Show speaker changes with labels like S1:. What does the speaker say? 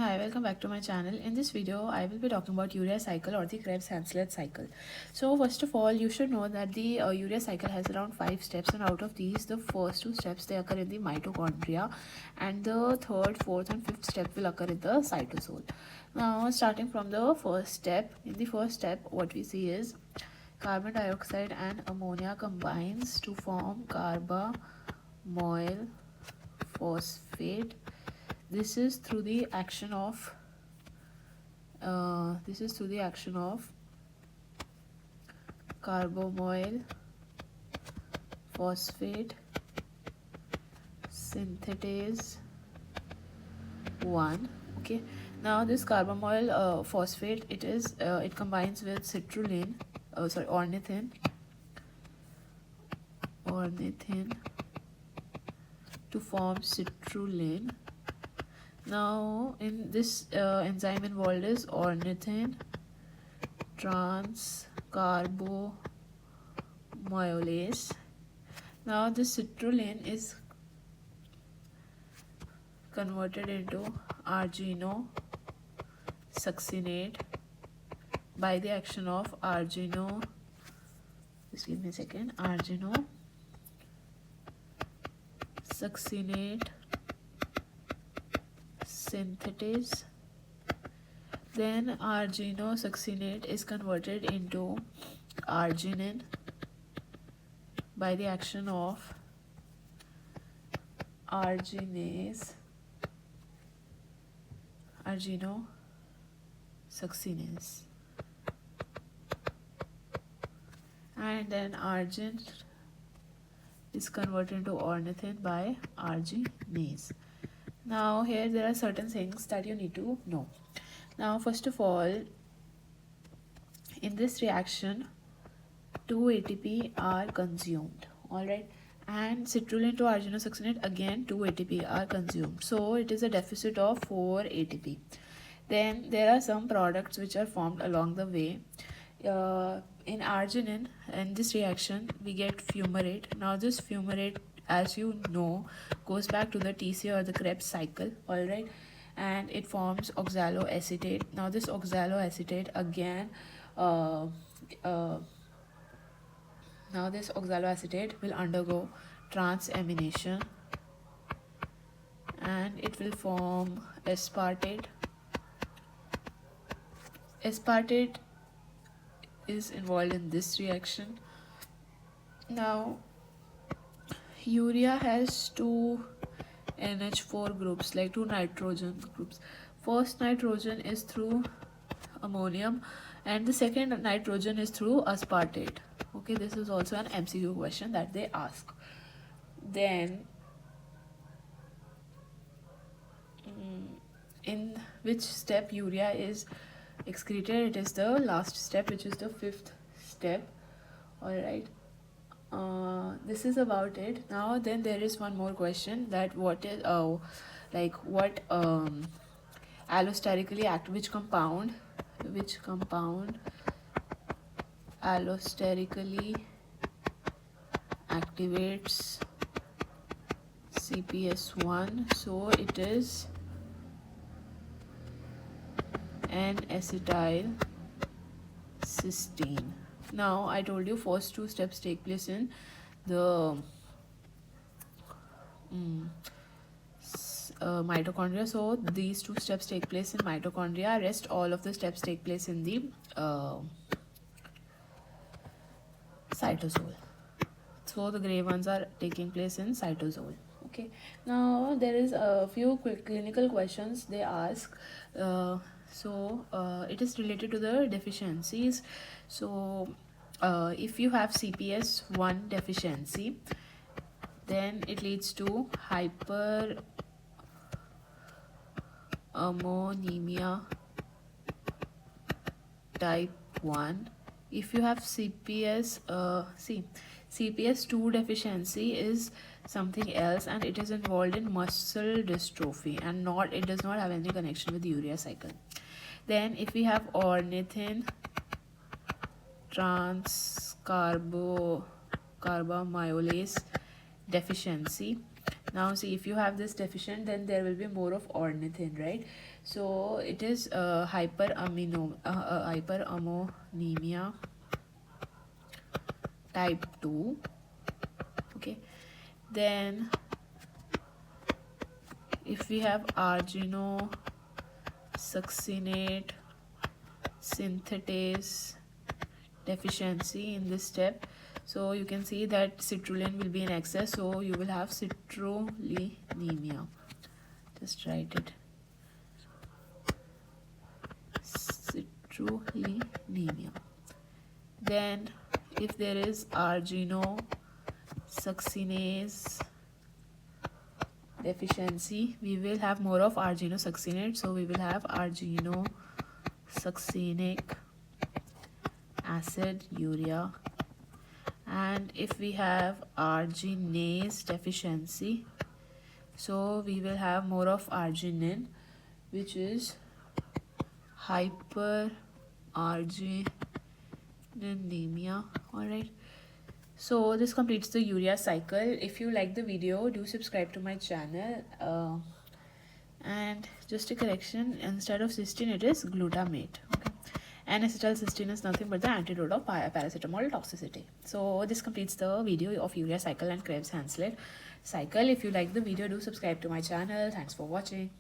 S1: Hi, welcome back to my channel. In this video, I will be talking about urea cycle or the Krebs-Hamslet cycle. So first of all, you should know that the urea cycle has around 5 steps, and out of these, the first 2 steps they occur in the mitochondria, and the third, fourth, and fifth step will occur in the cytosol. Now, starting from the first step, in the first step, what we see is carbon dioxide and ammonia combines to form carbamoyl phosphate. This is through the action of carbamoyl phosphate synthetase 1. Okay, now this carbamoyl phosphate, it combines with ornithine to form citrulline. Now, in this enzyme involved is ornithine transcarbamylase. Now, this citrulline is converted into arginosuccinate by the action of arginosuccinate synthetase. Then arginosuccinate is converted into arginine by the action of arginosuccinase, and then argine is converted into ornithine by arginase. Now here there are certain things that you need to know. Now first of all, in this reaction 2 ATP are consumed, alright, and citrulline to arginosuccinate, again 2 ATP are consumed, so it is a deficit of 4 ATP. Then there are some products which are formed along the way. In arginine, in this reaction we get fumarate. Now this fumarate, as you know, goes back to the TC or the Krebs cycle, alright, and it forms oxaloacetate. Now this oxaloacetate again now this oxaloacetate will undergo transamination and it will form aspartate. Aspartate is involved in this reaction. Now urea has 2 NH4 groups, like 2 nitrogen groups. First nitrogen is through ammonium and the second nitrogen is through aspartate. Okay, this is also an MCQ question that they ask. Then in which step urea is excreted? It is the last step, which is the 5th step, alright. This is about it. Now then there is one more question, that what is allosterically act, which compound allosterically activates CPS1? So it is N-acetyl cysteine. Now I told you first 2 steps take place in the mitochondria, so these 2 steps take place in mitochondria, rest all of the steps take place in the cytosol. So the gray ones are taking place in cytosol. Okay, now there is a few quick clinical questions they ask. It is related to the deficiencies. So if you have CPS1 deficiency, then it leads to hyperammonemia type 1. If you have CPS2 deficiency is something else, and it is involved in muscle dystrophy, and it does not have any connection with the urea cycle. Then if we have ornithine transcarbamylase deficiency, Now see, if you have this deficient, then there will be more of ornithine, right? So it is hyperammonemia type 2. Okay, then if we have arginosuccinate synthetase deficiency in this step, so you can see that citrulline will be in excess, so you will have citrullinemia. Just write it, citrullinemia. Then if there is arginosuccinase deficiency, we will have more of arginosuccinate, so we will have arginosuccinic acid, urea. And if we have arginase deficiency, so we will have more of arginine, which is hyperarginemia. Alright, so this completes the urea cycle. If you like the video, do subscribe to my channel. And just a correction, instead of cysteine it is glutamate. Okay, and acetylcysteine is nothing but the antidote of paracetamol toxicity. So this completes the video of urea cycle and Krebs Hanslet cycle. If you like the video, do subscribe to my channel. Thanks for watching.